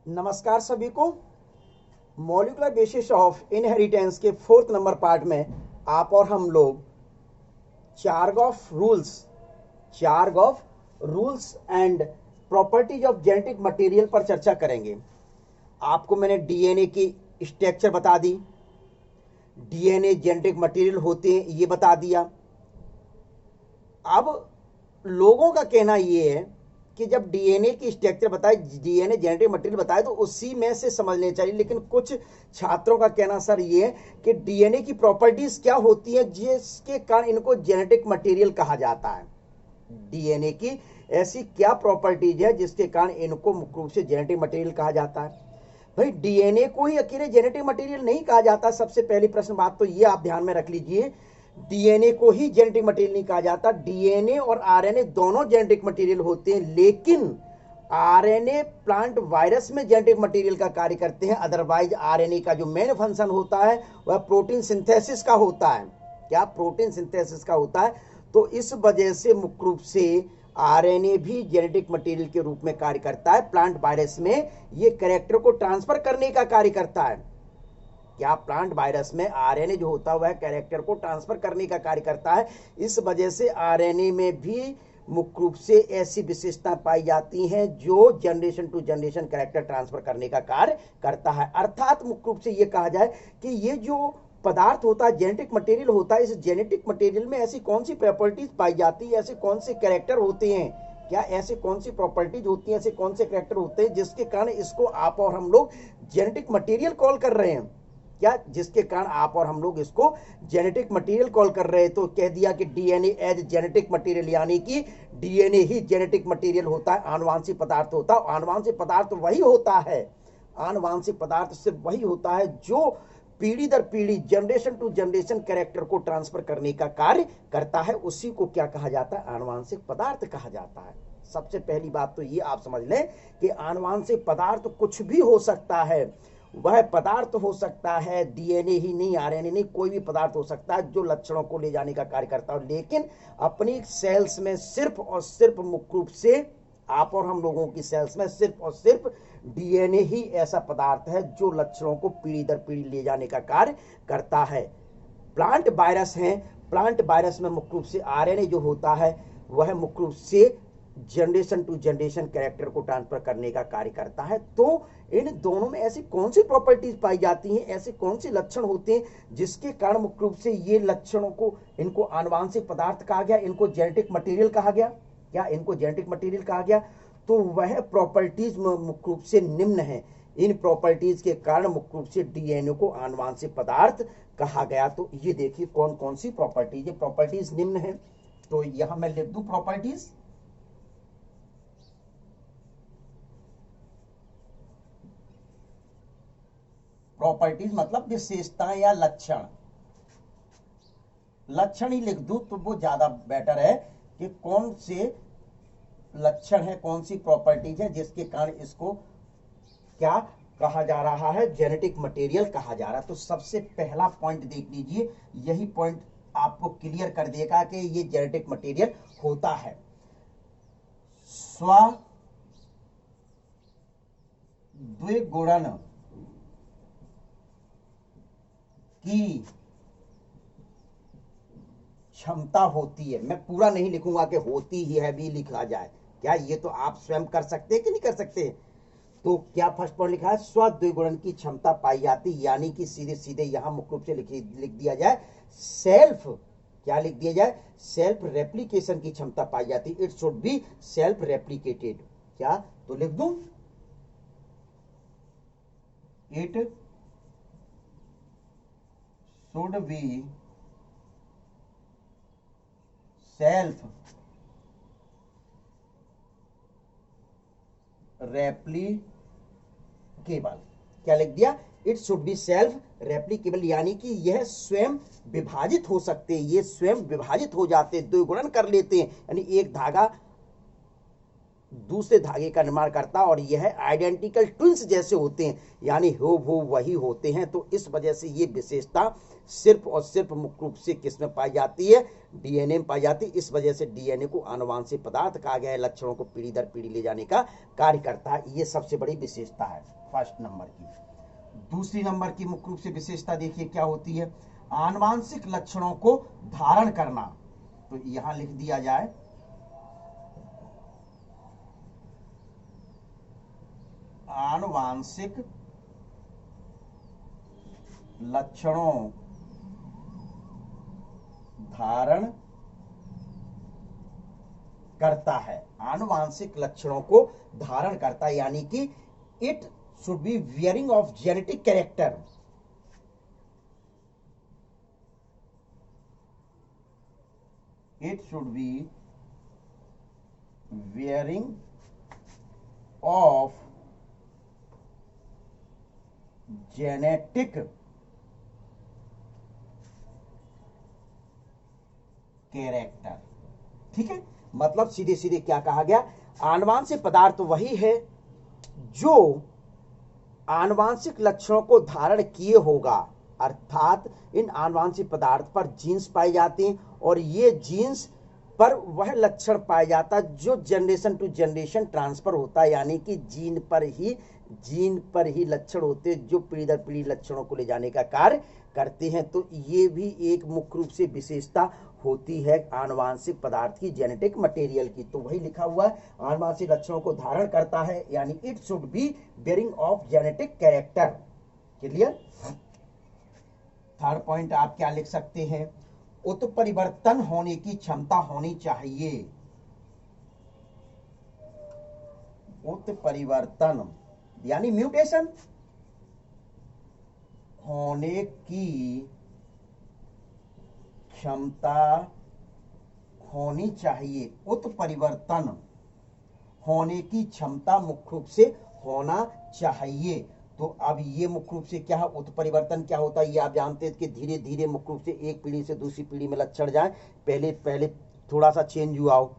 नमस्कार सभी को। मॉलिक्यूलर बेसिस ऑफ इनहेरिटेंस के 4th नंबर पार्ट में आप और हम लोग Chargaff rules and properties of genetic material पर चर्चा करेंगे। आपको मैंने डीएनए की स्ट्रक्चर बता दी, डीएनए जेनेटिक मटेरियल होते हैं ये बता दिया। अब लोगों का कहना ये है कि जब डीएनए की स्ट्रक्चर बताए, डीएनए जेनेटिक मटेरियल बताए तो उसी में से समझने चाहिए, लेकिन कुछ छात्रों का कहना सर ये है कि डीएनए की प्रॉपर्टीज क्या होती है जिसके कारण इनको जेनेटिक मटेरियल कहा जाता है। डीएनए की ऐसी क्या प्रॉपर्टीज है जिसके कारण इनको मुख्य रूप से जेनेटिक मटेरियल कहा जाता है। भाई डीएनए को ही अकेले जेनेटिक मटेरियल नहीं कहा जाता। सबसे पहली प्रश्न बात तो ये आप ध्यान में रख लीजिए, डीएनए को ही जेनेटिक मटेरियल नहीं कहा जाता। डीएनए और आरएनए दोनों जेनेटिक मटेरियल होते हैं, लेकिन आरएनए प्लांट वायरस में जेनेटिक मटेरियल का कार्य करते हैं। अदरवाइज आरएनए का जो मेन फंक्शन होता है वह प्रोटीन सिंथेसिस का होता है। क्या? प्रोटीन सिंथेसिस का होता है। तो इस वजह से मुख्य रूप से आरएनए भी जेनेटिक मटेरियल के रूप में कार्य करता है। प्लांट वायरस में ये कैरेक्टर को ट्रांसफर करने का कार्य करता है। क्या? प्लांट वायरस में आरएनए जो होता है वह कैरेक्टर को ट्रांसफर करने का कार्य करता है। इस वजह से आरएनए में भी मुख्य रूप से ऐसी विशेषता पाई जाती हैं जो generation to generation character transfer करने का कार्य करता है। अर्थात मुख्य रूप से ये कहा जाए कि ये जो पदार्थ होता है, जेनेटिक मटेरियल होता है, इस जेनेटिक मटेरियल में ऐसी कौन सी प्रॉपर्टीज पाई जाती है, ऐसे कौन से कैरेक्टर होते हैं, क्या ऐसे कौन सी प्रॉपर्टीज होती हैं, ऐसे कौन से कैरेक्टर होते हैं जिसके कारण इसको आप और हम लोग जेनेटिक मटेरियल कॉल कर रहे हैं। क्या? जिसके कारण आप और हम लोग इसको जेनेटिक मटेरियल कॉल कर रहे हैं। तो कह दिया कि डीएनए एज जेनेटिक मटेरियल, यानी कि डीएनए ही जेनेटिक मटेरियल होता है, आनुवांशिक पदार्थ होता है। आनुवांशिक पदार्थ वही होता है, आनुवांशिक पदार्थ सिर्फ वही होता है जो पीढ़ी दर पीढ़ी, जनरेशन टू जनरेशन कैरेक्टर को ट्रांसफर करने का कार्य करता है। उसी को क्या कहा जाता है? आनुवांशिक पदार्थ कहा जाता है। सबसे पहली बात तो ये आप समझ लें कि आनुवांशिक पदार्थ कुछ भी हो सकता है। वह पदार्थ हो सकता है डीएनए ही नहीं, आरएनए नहीं, कोई भी पदार्थ हो सकता है जो लक्षणों को ले जाने का कार्य करता है। लेकिन अपनी सेल्स में सिर्फ और सिर्फ मुख्य रूप से आप और हम लोगों की सेल्स में सिर्फ और सिर्फ डीएनए ही ऐसा पदार्थ है जो लक्षणों को पीढ़ी दर पीढ़ी ले जाने का कार्य करता है। प्लांट वायरस हैं, प्लांट वायरस में मुख्य रूप से आरएनए जो होता है वह मुख्य रूप से जनरेशन टू जनरेशन कैरेक्टर को ट्रांसफर करने का कार्य करता है। तो इन दोनों में ऐसी कौन सी प्रॉपर्टीज पाई जाती हैं, ऐसे कौन से लक्षण होते हैं जिसके कारण मुख्य रूप से ये लक्षणों को, इनको आनुवांशिक पदार्थ कहा गया, इनको जेनेटिक मटेरियल कहा गया। क्या? इनको जेनेटिक मटेरियल कहा गया। तो वह प्रॉपर्टीज मुख्य रूप से निम्न है। इन प्रॉपर्टीज के कारण मुख्य रूप से डीएनए को आनुवांशिक पदार्थ कहा गया। तो ये देखिए कौन कौन सी प्रॉपर्टीज है। प्रॉपर्टीज निम्न है, तो यहां मैं लिख दूं प्रॉपर्टीज। प्रॉपर्टीज मतलब विशेषताएं या लक्षण, लक्षण ही लिख दूं तो वो ज्यादा बेटर है कि कौन से लक्षण है, कौन सी प्रॉपर्टीज है जिसके कारण इसको क्या कहा जा रहा है? जेनेटिक मटेरियल कहा जा रहा है। तो सबसे पहला पॉइंट देख लीजिए, यही पॉइंट आपको क्लियर कर देगा कि ये जेनेटिक मटेरियल होता है। द्विगुणन की क्षमता होती है। मैं पूरा नहीं लिखूंगा कि होती ही है भी लिखा जाए। क्या ये तो आप स्वयं कर सकते हैं कि नहीं कर सकते? तो क्या फर्स्ट पॉइंट लिखा है? स्वद्विगुणन की क्षमता पाई जाती, यानी कि सीधे सीधे यहां मुख्य रूप से लिख दिया जाए सेल्फ, क्या लिख दिया जाए? सेल्फ रेप्लीकेशन की क्षमता पाई जाती। It should be self replicated. क्या? तो लिख दूं it should be self replicable. क्या लिख दिया? It should be self replicable, यानी कि यह स्वयं विभाजित हो सकते हैं, ये स्वयं विभाजित हो जाते हैं, द्विगुणन कर लेते हैं। यानी एक धागा दूसरे धागे का निर्माण करता है और यह आइडेंटिकल ट्विंस जैसे होते हैं, यानी हूबहू वही होते हैं। तो इस वजह से ये विशेषता सिर्फ और सिर्फ मुख्य रूप से किसमें पाई जाती है? डीएनए में पाई जाती है। इस वजह से डीएनए को आनुवांशिक पदार्थ कहा गया है, लक्षणों को पीढ़ी दर पीढ़ी ले जाने का कार्य करता है। ये सबसे बड़ी विशेषता है फर्स्ट नंबर की। दूसरी नंबर की मुख्य रूप से विशेषता देखिए क्या होती है? आनुवांशिक लक्षणों को धारण करना। तो यहां लिख दिया जाए आनुवांशिक लक्षणों धारण करता है। आनुवांशिक लक्षणों को धारण करता है, यानी कि it should be wearing of genetic character. It should be wearing of genetic character. ठीक है, मतलब सीधे सीधे क्या कहा गया? आनुवांशिक पदार्थ वही है जो आनुवांशिक लक्षणों को धारण किए होगा, अर्थात इन आनुवांशिक पदार्थ पर जीन्स पाए जाते हैं और ये जीन्स पर वह लक्षण पाया जाता जो जनरेशन टू जनरेशन ट्रांसफर होता है, यानी कि जीन पर ही लक्षण होते हैं जो पीढ़ी दर पीढ़ी लक्षणों को ले जाने का कार्य करते हैं। तो ये भी एक मुख्य रूप से विशेषता होती है आनुवांशिक पदार्थ की, जेनेटिक मटेरियल की। तो वही लिखा हुआ है, आनुवांशिक लक्षणों को धारण करता है, यानी it should be bearing of genetic character. Clear? Third point आप क्या लिख सकते हैं? उत्परिवर्तन होने की क्षमता होनी चाहिए। उत्परिवर्तन यानी म्यूटेशन होने की क्षमता होनी चाहिए। उत्परिवर्तन होने की क्षमता मुख्य रूप से होना चाहिए। तो अब ये मुख्य रूप से क्या है? उत्परिवर्तन क्या होता है ये आप जानते हैं कि धीरे धीरे मुख्य रूप से एक पीढ़ी से दूसरी पीढ़ी में लक्षण जाए। पहले थोड़ा सा चेंज हुआ हो,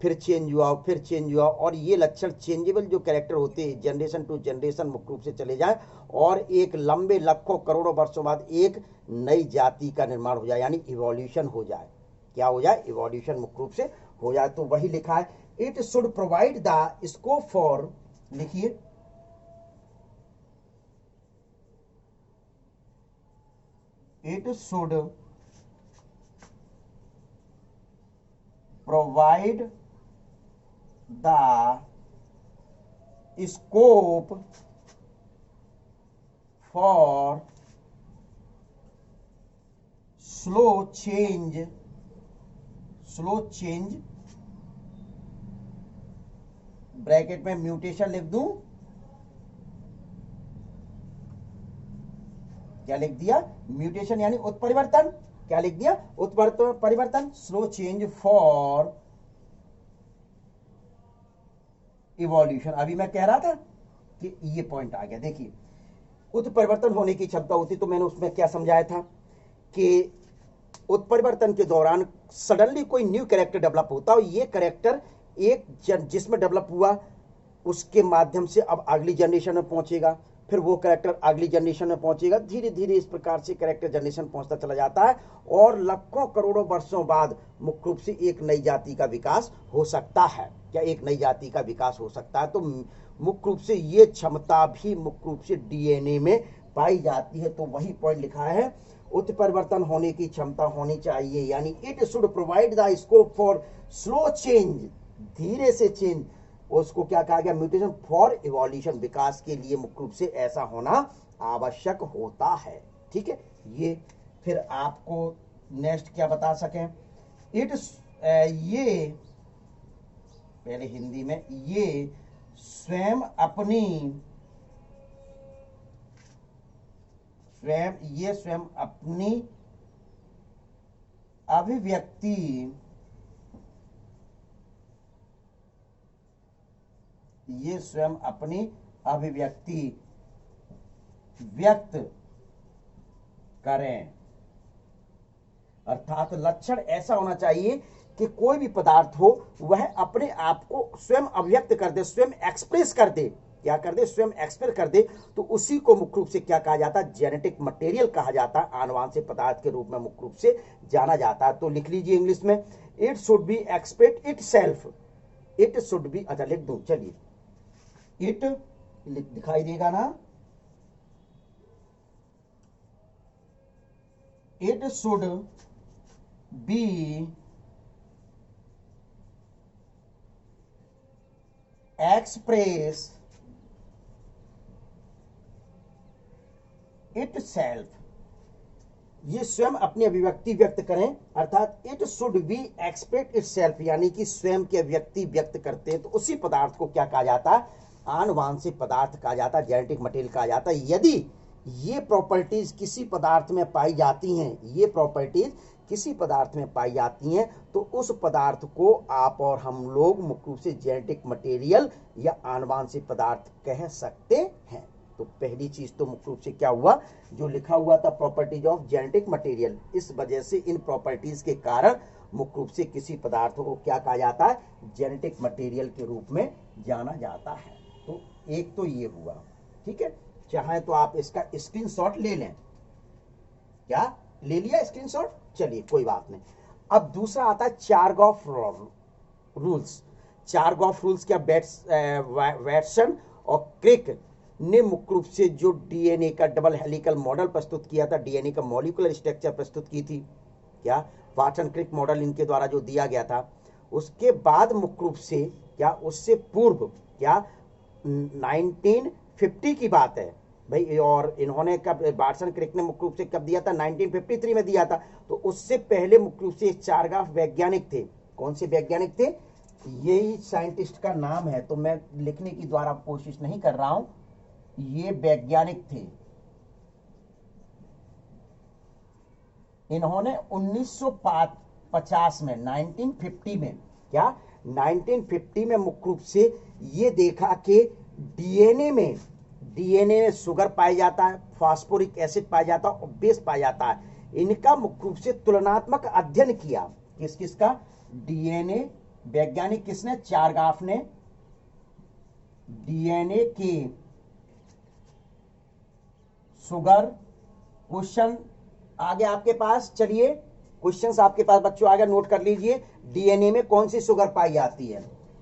फिर चेंज हुआ हो, फिर चेंज हुआ, और ये लक्षण चेंजेबल जो कैरेक्टर होते हैं जनरेशन टू जनरेशन मुख्य रूप से चले जाए और एक लंबे लाखों करोड़ों वर्षों बाद एक नई जाति का निर्माण हो जाए, यानी इवोल्यूशन हो जाए। क्या हो जाए? इवोल्यूशन मुख्य रूप से हो जाए। तो वही लिखा है, it should provide the scope for, लिखिए, it should provide the scope for slow change bracket में म्यूटेशन लिख दूं, क्या लिख दिया? म्यूटेशन यानी उत्परिवर्तन। क्या लिख दिया? उत्परिवर्तन। Slow change for evolution. अभी मैं कह रहा था कि ये पॉइंट आ गया। देखिए, उत्परिवर्तन होने की क्षमता होती, तो मैंने उसमें क्या समझाया था कि उत्परिवर्तन के दौरान सडनली कोई न्यू कैरेक्टर डेवलप होता है और ये कैरेक्टर एक जिसमें डेवलप हुआ उसके माध्यम से अब अगली जनरेशन में पहुंचेगा, फिर वो कैरेक्टर अगली जनरेशन में पहुंचेगा, धीरे धीरे इस प्रकार से कैरेक्टर जनरेशन पहुंचता चला जाता है और लाखों करोड़ों वर्षों बाद मुख्य रूप से एक नई जाति का विकास हो सकता है। क्या एक नई जाति का विकास हो सकता है? तो मुख्य रूप से ये क्षमता भी मुख्य रूप से डीएनए में पाई जाती है। तो वही पॉइंट लिखा है, उत्परिवर्तन होने की क्षमता होनी चाहिए, यानी it should provide the scope for slow change, धीरे से चेंज, उसको क्या कहा गया? म्यूटेशन फॉर इवोल्यूशन, विकास के लिए मुख्य रूप से ऐसा होना आवश्यक होता है। ठीक है, ये फिर आपको नेक्स्ट क्या बता सकें? ये पहले हिंदी में, ये स्वयं अपनी अभिव्यक्ति व्यक्त करें, अर्थात लक्षण ऐसा होना चाहिए कि कोई भी पदार्थ हो वह अपने आप को स्वयं अभिव्यक्त कर दे, स्वयं एक्सप्रेस कर दे, क्या कर दे, स्वयं एक्सप्रेस कर दे, तो उसी को मुख्य रूप से क्या कहा जाता है, जेनेटिक मटेरियल कहा जाता है, आनुवांशिक पदार्थ के रूप में मुख्य रूप से जाना जाता है। तो लिख लीजिए इंग्लिश में, it should be express it self, it should be, अच्छा लिख दूं, चलिए, इट दिखाई देगा ना, it should be express it self, ये स्वयं अपनी अभिव्यक्ति व्यक्त करें, अर्थात it should be express it self, यानी कि स्वयं की अभिव्यक्ति व्यक्त करते हैं, तो उसी पदार्थ को क्या कहा जाता है, आनुवांशिक पदार्थ कहा जाता है, जेनेटिक मटेरियल कहा जाता है। यदि ये प्रॉपर्टीज किसी पदार्थ में पाई जाती हैं, ये प्रॉपर्टीज किसी पदार्थ में पाई जाती हैं, तो उस पदार्थ को आप और हम लोग मुख्य रूप से जेनेटिक मटेरियल या आनुवांशिक पदार्थ कह सकते हैं। तो पहली चीज तो मुख्य रूप से क्या हुआ, जो लिखा हुआ था प्रॉपर्टीज ऑफ जेनेटिक मटेरियल, इस वजह से इन प्रॉपर्टीज के कारण मुख्य रूप से किसी पदार्थ को क्या कहा जाता है, जेनेटिक मटेरियल के रूप में जाना जाता है। तो एक तो ये हुआ, ठीक है, चाहे तो आप इसका स्क्रीनशॉट ले लें, क्या ले लिया स्क्रीनशॉट, चलिए कोई बात नहीं। अब दूसरा आता है चारगॉफ रूल्स। चारगॉफ रूल्स क्या, वैटसन और क्रिक ने मुख्य रूप से जो डीएनए का डबल हेलिकल मॉडल प्रस्तुत किया था, डीएनए का मॉलिक्यूलर स्ट्रक्चर प्रस्तुत की थी, क्या वाटसन क्रिक मॉडल इनके द्वारा जो दिया गया था, उसके बाद मुख्य रूप से क्या, उससे पूर्व क्या 1950 की बात है भाई, और इन्होंने कब, वाटसन क्रिक ने मुख्य रूप से कब दिया था, 1953 में दिया था। तो उससे पहले मुख्य रूप से चारगॉफ वैज्ञानिक थे, कौन से वैज्ञानिक थे, यही साइंटिस्ट का नाम है, तो मैं लिखने की द्वारा कोशिश नहीं कर रहा हूं, ये वैज्ञानिक थे, इन्होंने 1950 में, 1950 में, क्या 1950 में मुख्य रूप से ये देखा कि डीएनए में शुगर पाया जाता है, फास्फोरिक एसिड पाया जाता है और बेस पाया जाता है। इनका मुख्य रूप से तुलनात्मक अध्ययन किया, किस किस का, डीएनए, वैज्ञानिक किसने, चारगॉफ ने, डीएनए के शुगर, क्वेश्चन आ गया आपके पास, चलिए क्वेश्चंस आपके पास बच्चों आ गया, नोट कर लीजिए, डीएनए में कौन सी शुगर पाई जाती है,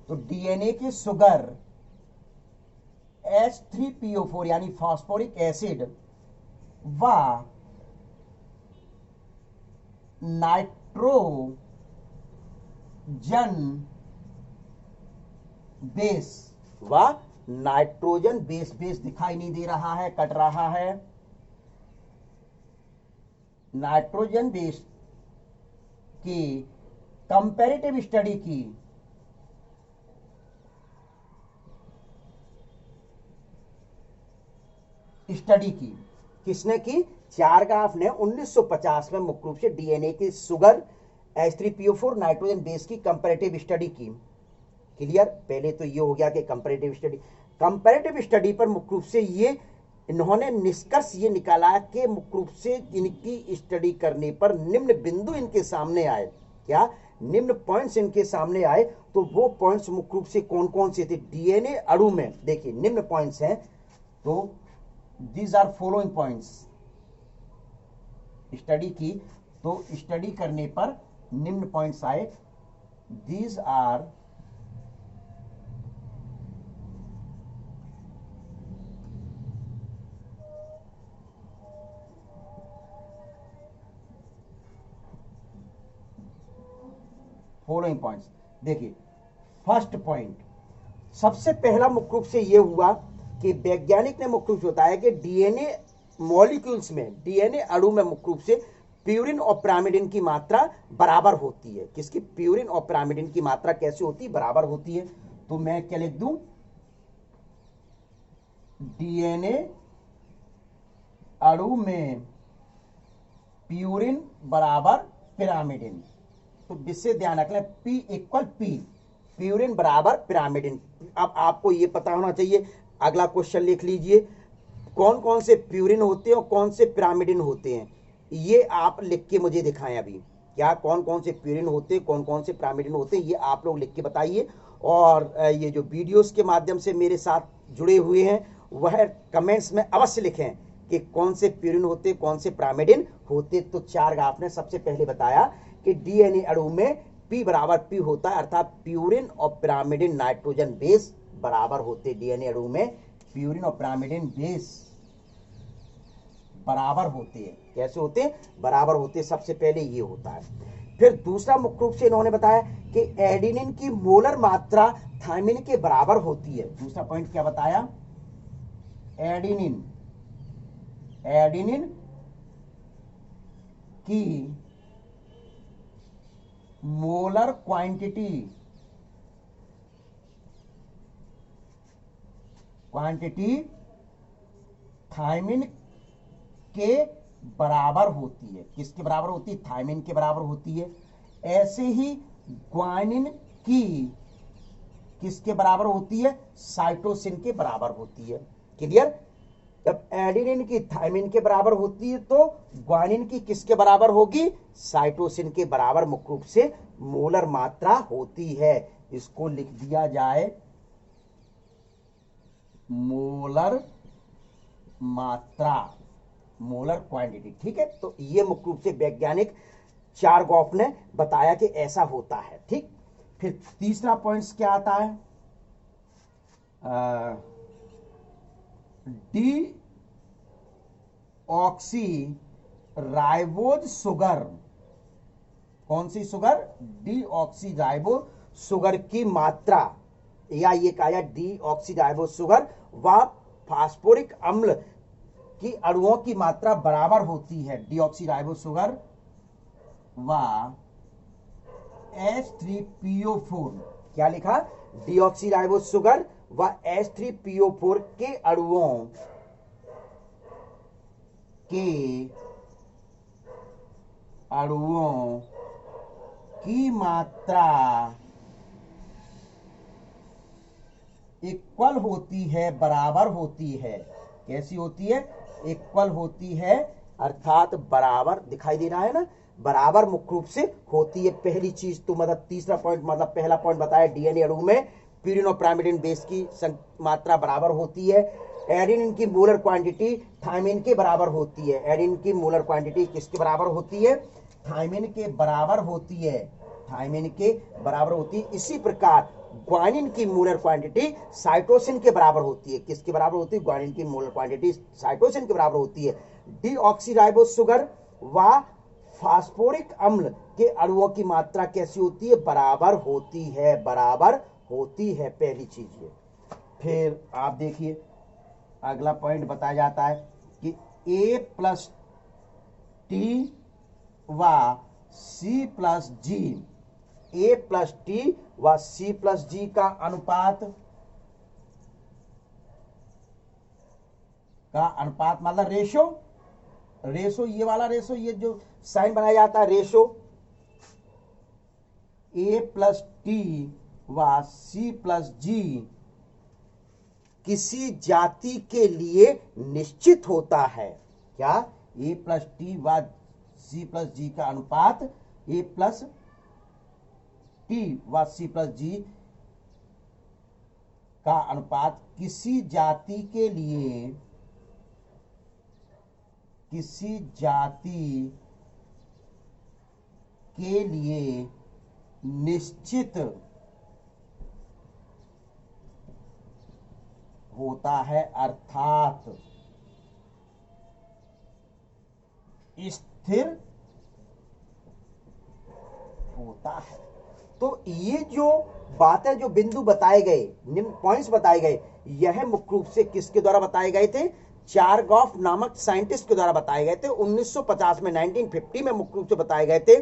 तो डीएनए की शुगर H3PO4 यानी फास्फोरिक एसिड व नाइट्रोजन बेस, बेस दिखाई नहीं दे रहा है, कट रहा है, नाइट्रोजन बेस की कंपैरेटिव स्टडी की, किसने की, चारगॉफ ने 1950 में मुख्य रूप से डीएनए की शुगर H3PO4 नाइट्रोजन बेस की कंपैरेटिव स्टडी की। क्लियर, पहले तो ये हो गया कि कंपैरेटिव स्टडी पर मुख्य रूप से ये इन्होंने निष्कर्ष ये निकाला कि मुख्य रूप से इनकी स्टडी करने पर निम्न बिंदु इनके सामने आए, क्या निम्न पॉइंट्स इनके सामने आए, तो वो पॉइंट्स मुख्य रूप से कौन कौन से थे, डीएनए अणु में देखिए निम्न पॉइंट्स हैं, तो these are following points, study की, तो स्टडी करने पर निम्न पॉइंट्स आए, दीज आर फॉलोइंग पॉइंट्स। देखिए फर्स्ट पॉइंट, सबसे पहला मुख्य रूप से यह हुआ कि वैज्ञानिक ने मुख्य रूप से बताया कि डीएनए मॉलिक्यूल्स में, डीएनए अणु में मुख्य रूप से प्यूरिन और पिरामिडिन की मात्रा बराबर होती है। किसकी, प्यूरिन और पिरामिडिन की मात्रा कैसे होती है, बराबर होती है। तो मैं क्या लिख दूं, डीएनए अणु में प्यूरिन बराबर पिरामिडिन, तो विशेष ध्यान रखना, P इक्वल P, प्यूरिन बराबर पिरामिडिन। अब आपको यह पता होना चाहिए, अगला क्वेश्चन लिख लीजिए, कौन कौन से प्यूरिन होते हैं और कौन से पिरामिडिन होते हैं, ये आप लिख के मुझे दिखाएं। अभी क्या कौन कौन से प्यूरिन होते हैं, कौन कौन से पिरामिडिन होते हैं, ये आप लोग लिख के बताइए। और ये जो वीडियोस के माध्यम से मेरे साथ जुड़े हुए हैं वह कमेंट्स में अवश्य लिखें कि कौन से प्यूरिन होते, कौन से पिरामिडिन होते। तो चारगाफ ने सबसे पहले बताया कि डीएनए अणु में P बराबर P होता है, अर्थात प्यूरिन और पिरामिडिन नाइट्रोजन बेस बराबर होते। डीएनए अणु में प्यूरिन और पिरामिडिन बेस बराबर होते हैं। कैसे होते हैं? बराबर होते हैं। सबसे पहले ये होता है। फिर दूसरा मुख्य रूप से इन्होंने बताया कि एडेनिन की मोलर मात्रा थायमिन के बराबर होती है। दूसरा पॉइंट क्या बताया? एडेनिन की मोलर क्वांटिटी थायमिन के बराबर होती है। किसके बराबर होती है? थायमिन के बराबर होती है। ऐसे ही ग्वानिन की किसके बराबर होती है? साइटोसिन के बराबर होती है। क्लियर? जब एडेनिन की थायमिन के बराबर होती है तो ग्वानिन की किसके बराबर होगी? साइटोसिन के बराबर मुख्य रूप से मोलर मात्रा होती है। इसको लिख दिया जाए मोलर मात्रा, मोलर क्वांटिटी। ठीक है, तो ये मुख्य रूप से वैज्ञानिक चारगॉफ ने बताया कि ऐसा होता है। ठीक, फिर तीसरा पॉइंट क्या आता है? Deoxyribose sugar. कौन सी sugar? Deoxyribose sugar की मात्रा, या ये कहा डी ऑक्सी राइबोज शुगर व फास्फोरिक अम्ल की अणुओं की मात्रा बराबर होती है। डी ऑक्सी राइबोज शुगर व H3PO4। क्या लिखा? डी ऑक्सी राइबोज शुगर व H3PO4 के अणुओं की मात्रा इक्वल होती है, बराबर होती है। कैसी होती है? इक्वल होती है, अर्थात बराबर। दिखाई दे रहा है ना? बराबर मुख्य रूप से होती है। पहली चीज तो मतलब तीसरा पॉइंट, मतलब पहला पॉइंट बताया डीएनए अणु में प्यूरिन और पिरामिडिन बेस की मात्रा बराबर होती है। एडेनिन की मोलर क्वांटिटी थायमिन के बराबर होती है। एडेनिन की मोलर क्वांटिटी किसके बराबर होती है? थायमिन के बराबर होती है। थायमिन के बराबर होती है। इसी प्रकार ग्वानिन की मोलर क्वांटिटी साइटोसिन के बराबर होती है। किसके बराबर होती है? ग्वानिन की मोलर क्वांटिटी साइटोसिन के बराबर होती है। डीऑक्सीराइबोज शुगर व फास्फोरिक अम्ल के अणुओं की मात्रा कैसी होती है? बराबर होती है। बराबर होती है, पहली चीज ये। फिर आप देखिए अगला पॉइंट बताया जाता है कि A प्लस टी व C plus G, A plus T व C प्लस जी का अनुपात मतलब रेशो, ये वाला रेशो, ये जो साइन बनाया जाता है रेशो, A प्लस टी व C प्लस जी किसी जाति के लिए निश्चित होता है। क्या? A प्लस टी व C प्लस जी का अनुपात A प्लस टी व C प्लस जी का अनुपात किसी जाति के लिए निश्चित होता है, अर्थात स्थिर होता है। तो ये जो बातें, जो बिंदु बताए गए, निम्न पॉइंट्स बताए गए, यह मुख्य रूप से किसके द्वारा बताए गए थे? चारगॉफ नामक साइंटिस्ट के द्वारा बताए गए थे। 1950 में, 1950 में मुख्य रूप से बताए गए थे।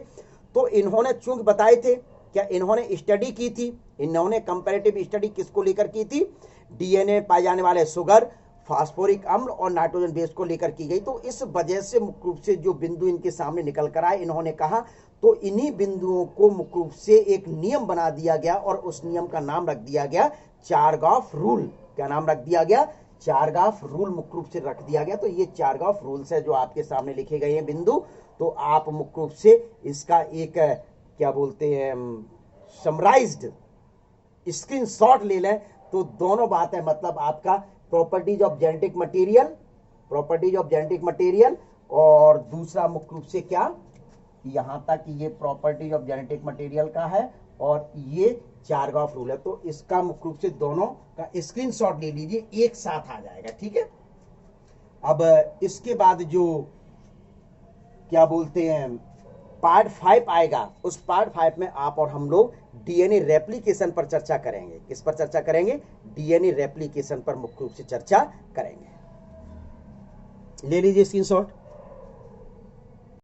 तो इन्होंने चूंकि बताए थे, क्या इन्होंने स्टडी की थी? इन्होंने कंपैरेटिव स्टडी किसको लेकर की थी? डीएनए पाए जाने वाले शुगर, फास्फोरिक अम्ल और नाइट्रोजन बेस को लेकर की गई। तो इस वजह से मुख्य रूप से जो बिंदु इनके सामने निकल कर आए, इन्होंने कहा, तो इन्हीं बिंदुओं को मुख्य रूप से एक नियम बना दिया गया और उस नियम का नाम रख दिया गया चारगॉफ रूल। क्या नाम रख दिया गया? चारगाफ रूल मुख्य रूप से रख दिया गया। तो ये चारगाफ रूल्स है जो आपके सामने लिखे गए हैं बिंदु। तो आप मुख्य रूप से इसका एक क्या बोलते हैं समराइज्ड स्क्रीनशॉट ले लें तो दोनों बात है, मतलब आपका properties of genetic material, properties of genetic material, और दूसरा मुख्य रूप से क्या, यहां तक ये प्रॉपर्टीज ऑफ जेनेटिक मटेरियल का है और ये चारगाफ रूल है। तो इसका मुख्य रूप से दोनों का स्क्रीनशॉट ले लीजिए, एक साथ आ जाएगा, ठीक है। अब इसके बाद जो क्या बोलते हैं पार्ट 5 आएगा, उस पार्ट 5 में आप और हम लोग डीएनए रेप्लिकेशन पर चर्चा करेंगे। किस पर चर्चा करेंगे? डीएनए रेप्लिकेशन पर मुख्य रूप से चर्चा करेंगे। ले लीजिए स्क्रीनशॉट।